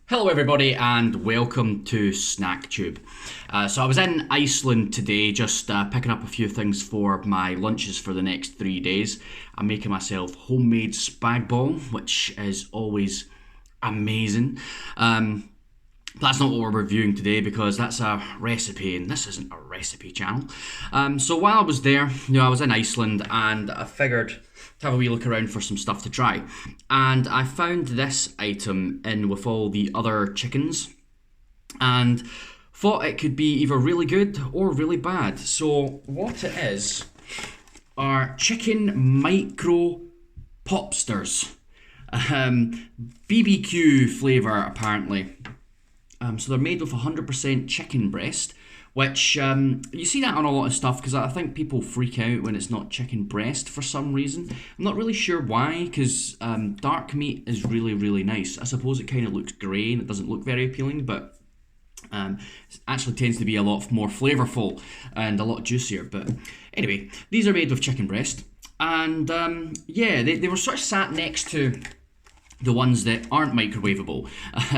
Hello everybody and welcome to SnackTube. So I was in Iceland today just picking up a few things for my lunches for the next 3 days. I'm making myself homemade spag bol, which is always amazing. But that's not what we're reviewing today because that's a recipe and this isn't a recipe channel. So while I was there, I was in Iceland and I figured to have a wee look around for some stuff to try. And I found this item in with all the other chickens and thought it could be either really good or really bad. So what it is are chicken micro popsters. BBQ flavour apparently. So they're made with 100% chicken breast, which you see that on a lot of stuff because I think people freak out when it's not chicken breast for some reason. I'm not really sure why, because dark meat is really, really nice. I suppose it kind of looks grey and it doesn't look very appealing, but it actually tends to be a lot more flavourful and a lot juicier. But anyway, these are made with chicken breast, and they were sort of sat next to the ones that aren't microwavable.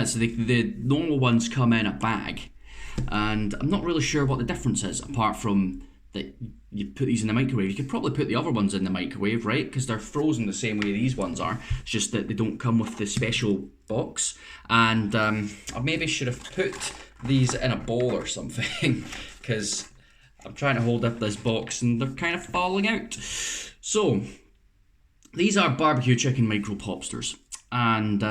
So the normal ones come in a bag, and I'm not really sure what the difference is apart from that you put these in the microwave. You could probably put the other ones in the microwave, right? Because they're frozen the same way these ones are. It's just that they don't come with the special box. And I maybe should have put these in a bowl or something because I'm trying to hold up this box and they're kind of falling out. So these are barbecue chicken micro popsters. And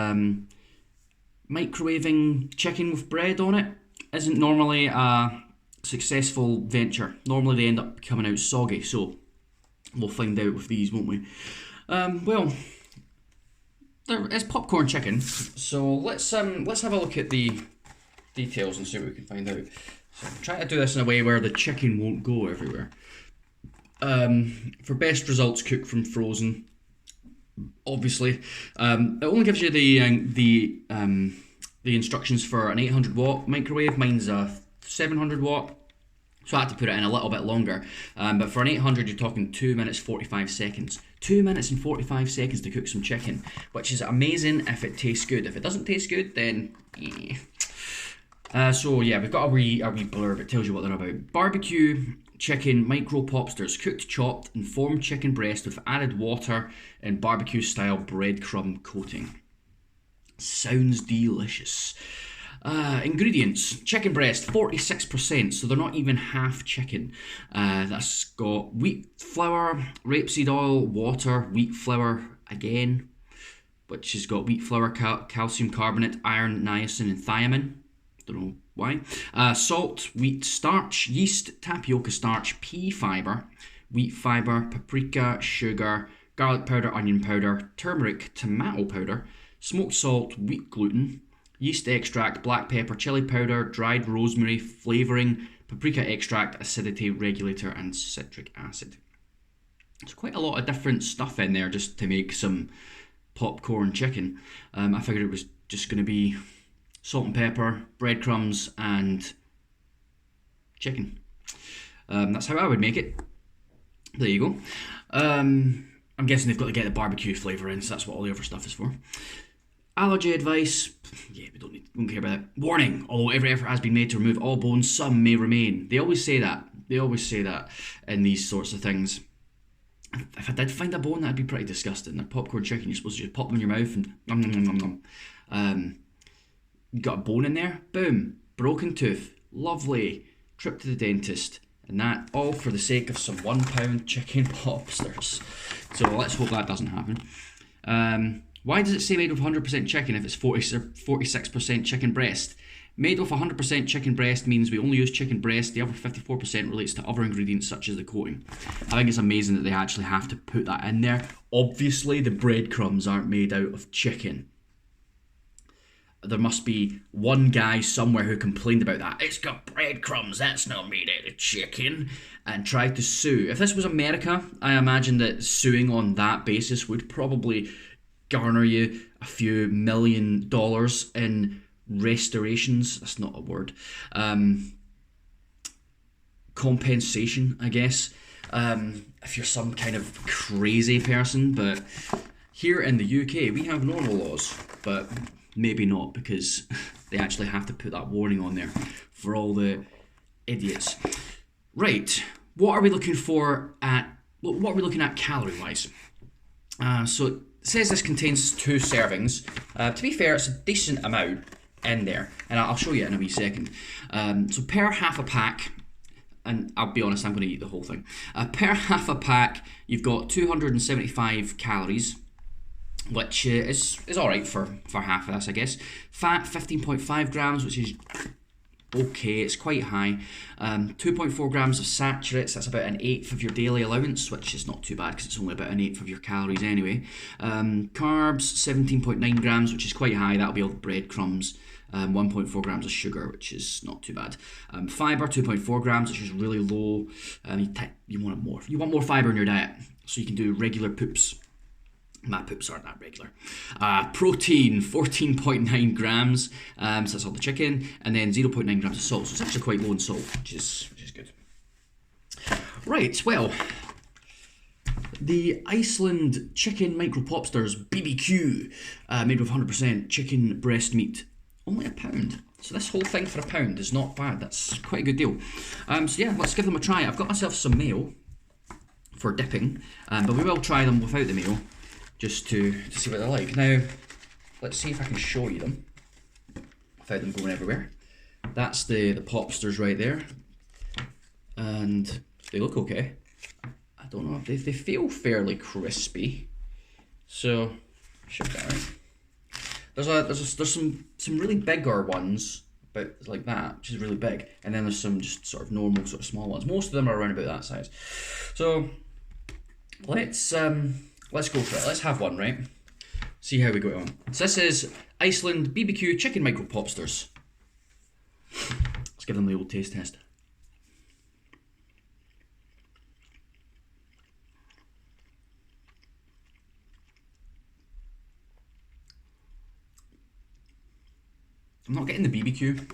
microwaving chicken with bread on it isn't normally a successful venture. Normally they end up coming out soggy, so we'll find out with these, won't we? It's popcorn chicken, so let's have a look at the details and see what we can find out. So I'm trying to do this in a way where the chicken won't go everywhere. For best results, cook from frozen. Obviously, it only gives you the instructions for an 800 watt microwave. Mine's a 700 watt, so I had to put it in a little bit longer. But for an 800, you're talking 2 minutes 45 seconds. 2 minutes and 45 seconds to cook some chicken, which is amazing if it tastes good. If it doesn't taste good, then so yeah, we've got a wee blurb. It tells you what they're about. Barbecue chicken micro popsters, cooked, chopped, and formed chicken breast with added water and barbecue style breadcrumb coating. Sounds delicious. Ingredients: chicken breast 46%, so they're not even half chicken. That's got wheat flour, rapeseed oil, water, wheat flour again, which has got wheat flour, calcium carbonate, iron, niacin, and thiamine. Don't know why. Salt, wheat starch, yeast, tapioca starch, pea fibre, wheat fibre, paprika, sugar, garlic powder, onion powder, turmeric, tomato powder, smoked salt, wheat gluten, yeast extract, black pepper, chili powder, dried rosemary, flavouring, paprika extract, acidity regulator, and citric acid. There's quite a lot of different stuff in there just to make some popcorn chicken. I figured it was just going to be salt and pepper, breadcrumbs, and chicken. That's how I would make it. There you go. I'm guessing they've got to get the barbecue flavour in, so that's what all the other stuff is for. Allergy advice, yeah, we don't care about that. Warning, although every effort has been made to remove all bones, some may remain. They always say that. They always say that in these sorts of things. If I did find a bone, that'd be pretty disgusting. They're popcorn chicken, you're supposed to just pop them in your mouth and nom nom nom nom nom. You got a bone in there, boom, broken tooth, lovely, trip to the dentist, and that all for the sake of some £1 chicken popsters. So let's hope that doesn't happen. Why does it say made with 100% chicken if it's 46% chicken breast? Made with 100% chicken breast means we only use chicken breast. The other 54% relates to other ingredients such as the coating. I think it's amazing that they actually have to put that in there. Obviously, the breadcrumbs aren't made out of chicken. There must be one guy somewhere who complained about that. It's got breadcrumbs, that's not made out of chicken, and tried to sue. If this was America, I imagine that suing on that basis would probably garner you a few $1 million in restorations. That's not a word. Compensation, I guess. If you're some kind of crazy person, but here in the UK we have normal laws, but maybe not, because they actually have to put that warning on there for all the idiots. Right, what are we looking at calorie wise? So it says this contains 2 servings. To be fair, it's a decent amount in there, and I'll show you in a wee second. So per half a pack, and I'll be honest, I'm going to eat the whole thing. Per half a pack, you've got 275 calories, which is alright for half of this, I guess. Fat, 15.5 grams, which is okay, it's quite high. 2.4 grams of saturates, that's about 1/8 of your daily allowance, which is not too bad because it's only about 1/8 of your calories anyway. Carbs, 17.9 grams, which is quite high, that'll be all the breadcrumbs. 1.4 grams of sugar, which is not too bad. Fiber, 2.4 grams, which is really low. You want more. You want more fiber in your diet, so you can do regular poops. My poops aren't that regular. Protein, 14.9 grams, so that's all the chicken, and then 0.9 grams of salt. So it's actually quite low in salt, which is good. Right, well, the Iceland chicken micro Popsters BBQ, made with 100% chicken breast meat. Only £1. So this whole thing for £1 is not bad. That's quite a good deal. So yeah, let's give them a try. I've got myself some mayo for dipping, but we will try them without the mayo, just to see what they're like. Now, let's see if I can show you them without them going everywhere. That's the Popsters right there, and they look okay. I don't know, they feel fairly crispy, so should be alright. There's some really bigger ones, about like that, which is really big, and then there's some just sort of normal, sort of small ones. Most of them are around about that size. So let's go for it. Let's have one, right? See how we go on. So this is Iceland BBQ chicken micro Popsters. Let's give them the old taste test. I'm not getting the BBQ.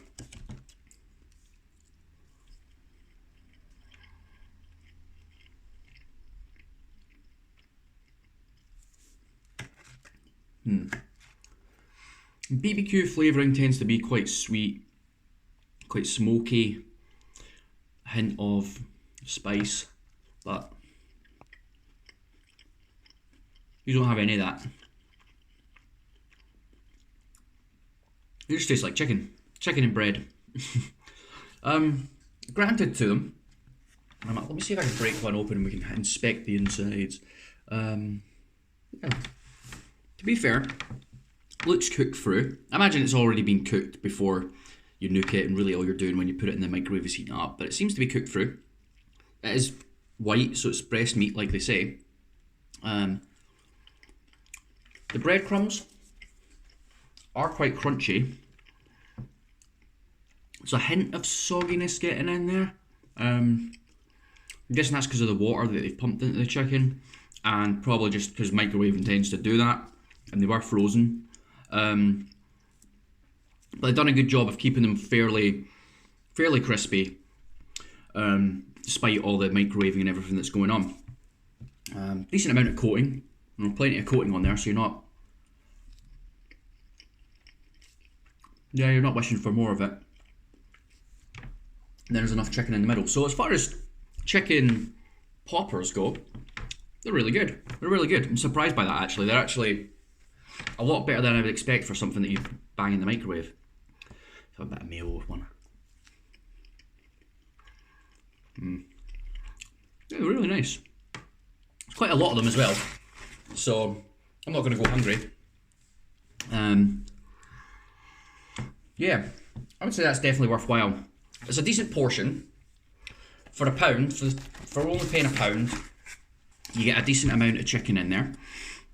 BBQ flavouring tends to be quite sweet, quite smoky, a hint of spice, but you don't have any of that. It just tastes like chicken and bread. Granted to them, let me see if I can break one open and we can inspect the insides. Yeah. To be fair, looks cooked through. I imagine it's already been cooked before you nuke it, and really all you're doing when you put it in the microwave is heating it up, but it seems to be cooked through. It is white, so it's breast meat like they say. The breadcrumbs are quite crunchy. There's a hint of sogginess getting in there. I'm guessing that's because of the water that they've pumped into the chicken, and probably just because microwaving tends to do that, and they were frozen. But they've done a good job of keeping them fairly crispy, despite all the microwaving and everything that's going on. Decent amount of coating, plenty of coating on there, so you're not wishing for more of it. And there's enough chicken in the middle. So as far as chicken poppers go, they're really good. They're really good. I'm surprised by that, actually. They're actually a lot better than I would expect for something that you bang in the microwave. Have a bit of mayo with one. Yeah, they're really nice. There's quite a lot of them as well, so I'm not going to go hungry. Yeah, I would say that's definitely worthwhile. It's a decent portion for £1. For only paying £1, you get a decent amount of chicken in there.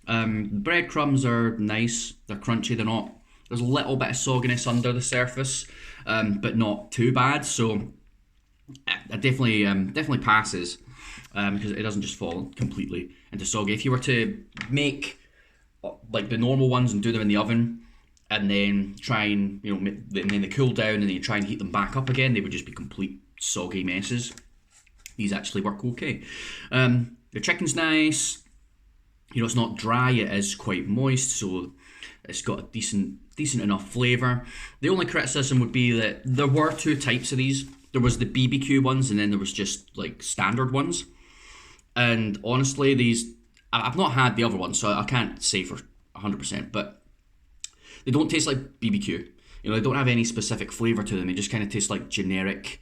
Breadcrumbs are nice. They're crunchy. They're not. There's a little bit of sogginess under the surface, but not too bad. So it definitely passes, because it doesn't just fall completely into soggy. If you were to make like the normal ones and do them in the oven, and then try and, and then they cool down and then you try and heat them back up again, they would just be complete soggy messes. These actually work okay. The chicken's nice. It's not dry, it is quite moist, so It's got a decent enough flavour. The only criticism would be that there were two types of these. There was the BBQ ones, and then there was just like standard ones. And honestly, these, I've not had the other ones, so I can't say for 100%, but they don't taste like BBQ. You know, they don't have any specific flavour to them. They just kind of taste like generic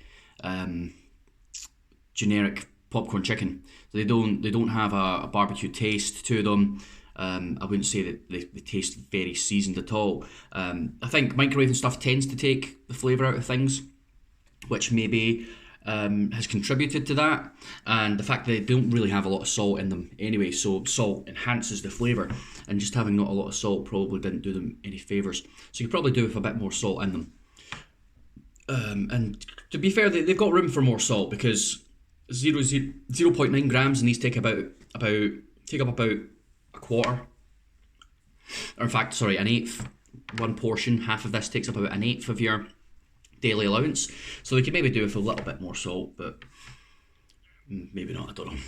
popcorn chicken. So they don't have a barbecue taste to them. I wouldn't say that they taste very seasoned at all. I think microwaving stuff tends to take the flavour out of things, which maybe has contributed to that. And the fact that they don't really have a lot of salt in them anyway, so salt enhances the flavour, and just having not a lot of salt probably didn't do them any favours. So you could probably do with a bit more salt in them. And to be fair, they've got room for more salt, because 0.9 grams, and these take up about a quarter, or in fact, sorry, an eighth. One portion, half of this takes up about an eighth of your daily allowance. So they could maybe do with a little bit more salt, but maybe not. I don't know.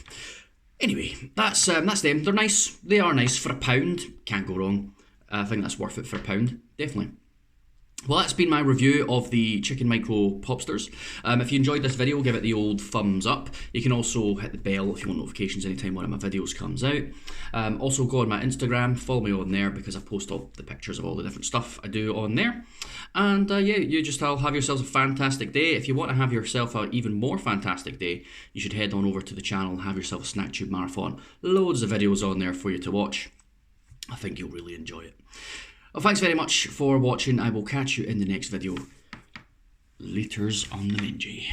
Anyway, that's them. They're nice. They are nice for £1. Can't go wrong. I think that's worth it for £1, definitely. Well, that's been my review of the Chicken Micro Popsters. If you enjoyed this video, give it the old thumbs up. You can also hit the bell if you want notifications anytime one of my videos comes out. Also go on my Instagram, follow me on there, because I post all the pictures of all the different stuff I do on there. And yeah, you just all have yourselves a fantastic day. If you want to have yourself an even more fantastic day, you should head on over to the channel and have yourself a Snack Tube Marathon. Loads of videos on there for you to watch. I think you'll really enjoy it. Well, thanks very much for watching. I will catch you in the next video. Laters on the Mingy.